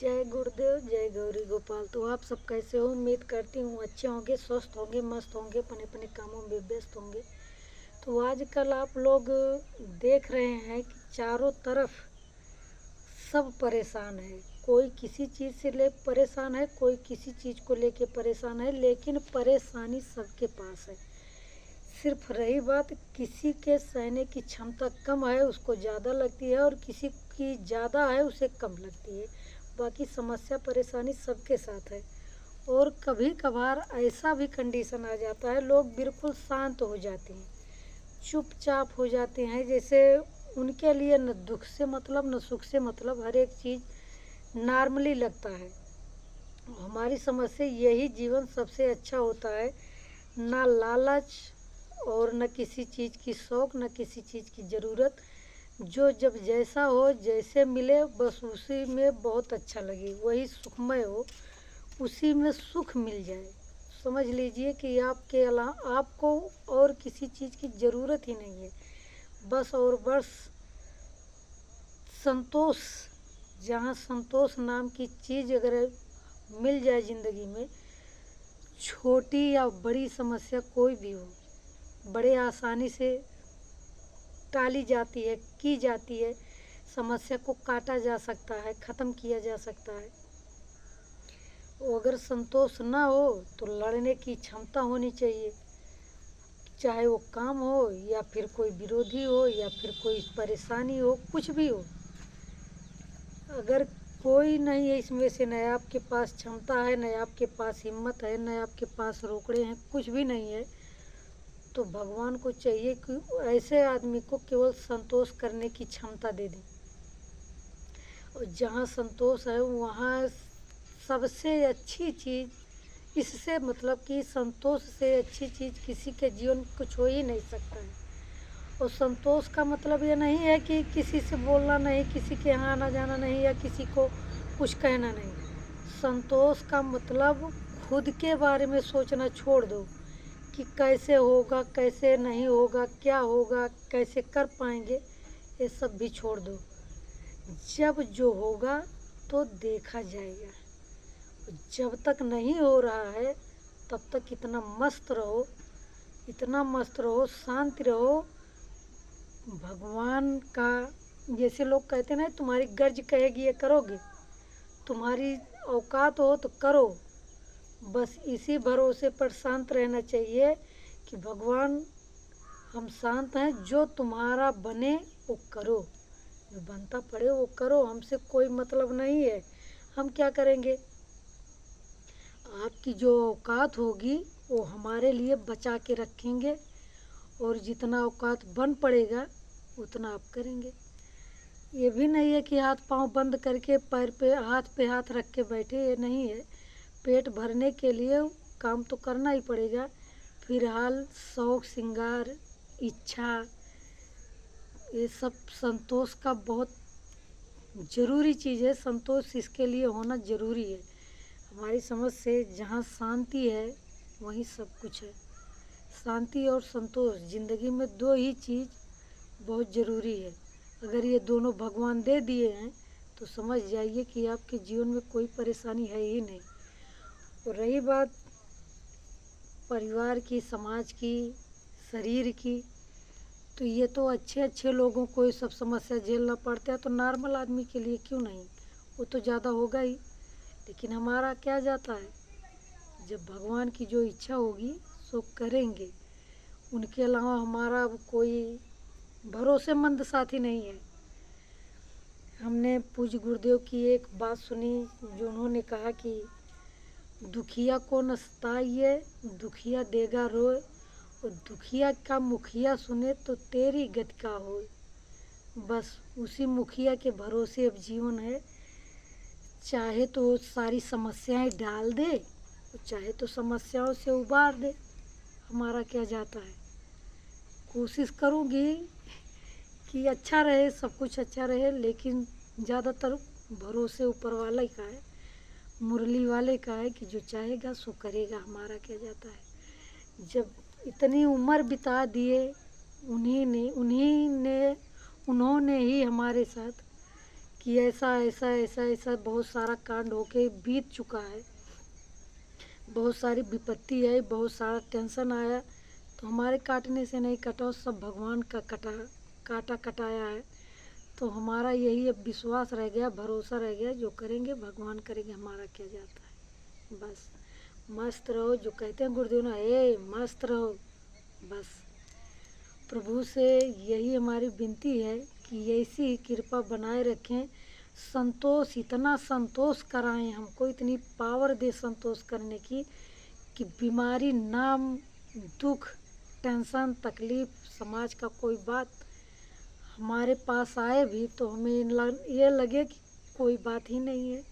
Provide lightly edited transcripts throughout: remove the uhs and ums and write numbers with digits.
जय गुरुदेव, जय गौरी गोपाल। तो आप सब कैसे हो? उम्मीद करती हूँ अच्छे होंगे, स्वस्थ होंगे, मस्त होंगे, अपने अपने कामों में व्यस्त होंगे। तो आजकल आप लोग देख रहे हैं कि चारों तरफ सब परेशान है। कोई किसी चीज़ से ले परेशान है, कोई किसी चीज़ को लेके परेशान है, लेकिन परेशानी सबके पास है। सिर्फ रही बात, किसी के सहने की क्षमता कम है, उसको ज़्यादा लगती है, और किसी की ज़्यादा है, उसे कम लगती है। बाकी समस्या परेशानी सबके साथ है। और कभी कभार ऐसा भी कंडीशन आ जाता है, लोग बिल्कुल शांत हो जाते हैं, चुपचाप हो जाते हैं, जैसे उनके लिए न दुख से मतलब न सुख से मतलब, हर एक चीज़ नॉर्मली लगता है। हमारी समझ से यही जीवन सबसे अच्छा होता है। ना लालच और न किसी चीज़ की शौक़, न किसी चीज़ की ज़रूरत। जो जब जैसा हो, जैसे मिले, बस उसी में बहुत अच्छा लगे, वही सुखमय हो, उसी में सुख मिल जाए। समझ लीजिए कि आपके अलावा आपको और किसी चीज़ की ज़रूरत ही नहीं है। बस और बस संतोष, जहाँ संतोष नाम की चीज़ अगर मिल जाए ज़िंदगी में, छोटी या बड़ी समस्या कोई भी हो, बड़े आसानी से टाली जाती है, की जाती है। समस्या को काटा जा सकता है, ख़त्म किया जा सकता है। अगर संतोष ना हो तो लड़ने की क्षमता होनी चाहिए, चाहे वो काम हो या फिर कोई विरोधी हो या फिर कोई परेशानी हो, कुछ भी हो। अगर कोई नहीं है इसमें से, न आपके पास क्षमता है, न आपके पास हिम्मत है, न आपके पास रोकड़े हैं, कुछ भी नहीं है, तो भगवान को चाहिए कि ऐसे आदमी को केवल संतोष करने की क्षमता दे दें। और जहाँ संतोष है वहाँ सबसे अच्छी चीज़, इससे मतलब कि संतोष से अच्छी चीज़ किसी के जीवन में कुछ हो ही नहीं सकता है। और संतोष का मतलब ये नहीं है कि किसी से बोलना नहीं, किसी के यहाँ आना जाना नहीं, या किसी को कुछ कहना नहीं। संतोष का मतलब खुद के बारे में सोचना छोड़ दो कि कैसे होगा, कैसे नहीं होगा, क्या होगा, कैसे कर पाएंगे, ये सब भी छोड़ दो। जब जो होगा तो देखा जाएगा। जब तक नहीं हो रहा है तब तक इतना मस्त रहो, इतना मस्त रहो, शांत रहो। भगवान का, जैसे लोग कहते हैं ना, तुम्हारी गर्ज कहेगी ये करोगे, तुम्हारी औकात हो तो करो। बस इसी भरोसे पर शांत रहना चाहिए कि भगवान, हम शांत हैं, जो तुम्हारा बने वो करो, जो बनता पड़े वो करो, हमसे कोई मतलब नहीं है, हम क्या करेंगे। आपकी जो औकात होगी वो हमारे लिए बचा के रखेंगे, और जितना औकात बन पड़ेगा उतना आप करेंगे। ये भी नहीं है कि हाथ पांव बंद करके पैर पे हाथ रख के बैठे, ये नहीं है। पेट भरने के लिए काम तो करना ही पड़ेगा। फिलहाल शौक श्रृंगार, इच्छा, ये सब संतोष का बहुत ज़रूरी चीज़ है। संतोष इसके लिए होना ज़रूरी है। हमारी समझ से जहाँ शांति है वहीं सब कुछ है। शांति और संतोष, ज़िंदगी में दो ही चीज़ बहुत ज़रूरी है। अगर ये दोनों भगवान दे दिए हैं तो समझ जाइए कि आपके जीवन में कोई परेशानी है ही नहीं। और रही बात परिवार की, समाज की, शरीर की, तो ये तो अच्छे अच्छे लोगों को ये सब समस्या झेलना पड़ता है, तो नॉर्मल आदमी के लिए क्यों नहीं, वो तो ज़्यादा होगा ही। लेकिन हमारा क्या जाता है, जब भगवान की जो इच्छा होगी सो करेंगे। उनके अलावा हमारा कोई भरोसेमंद साथी नहीं है। हमने पूज्य गुरुदेव की एक बात सुनी, जो उन्होंने कहा कि दुखिया को न सताइए, दुखिया देगा रोए, और दुखिया का मुखिया सुने तो तेरी गति का हो। बस उसी मुखिया के भरोसे अब जीवन है। चाहे तो सारी समस्याएं डाल दे, चाहे तो समस्याओं से उबार दे, हमारा क्या जाता है। कोशिश करूँगी कि अच्छा रहे, सब कुछ अच्छा रहे, लेकिन ज़्यादातर भरोसे ऊपर वाले का है, मुरली वाले का है, कि जो चाहेगा सो करेगा, हमारा क्या जाता है। जब इतनी उम्र बिता दिए उन्होंने ही हमारे साथ, कि ऐसा ऐसा ऐसा ऐसा बहुत सारा कांड होके बीत चुका है, बहुत सारी विपत्ति आई, बहुत सारा टेंशन आया, तो हमारे काटने से नहीं कटा, सब भगवान का काटा कटाया है। तो हमारा यही अब विश्वास रह गया, भरोसा रह गया, जो करेंगे भगवान करेंगे, हमारा क्या जाता है। बस मस्त रहो, जो कहते हैं गुरुदेव ना, मस्त रहो। बस प्रभु से यही हमारी विनती है कि ऐसी ही कृपा बनाए रखें, संतोष, इतना संतोष कराएं हमको, इतनी पावर दे संतोष करने की कि बीमारी, नाम, दुख, टेंशन, तकलीफ, समाज का कोई बात हमारे पास आए भी तो हमें ये लगे कि कोई बात ही नहीं है।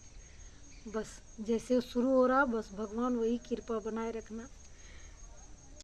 बस जैसे शुरू हो रहा, बस भगवान वही कृपा बनाए रखना।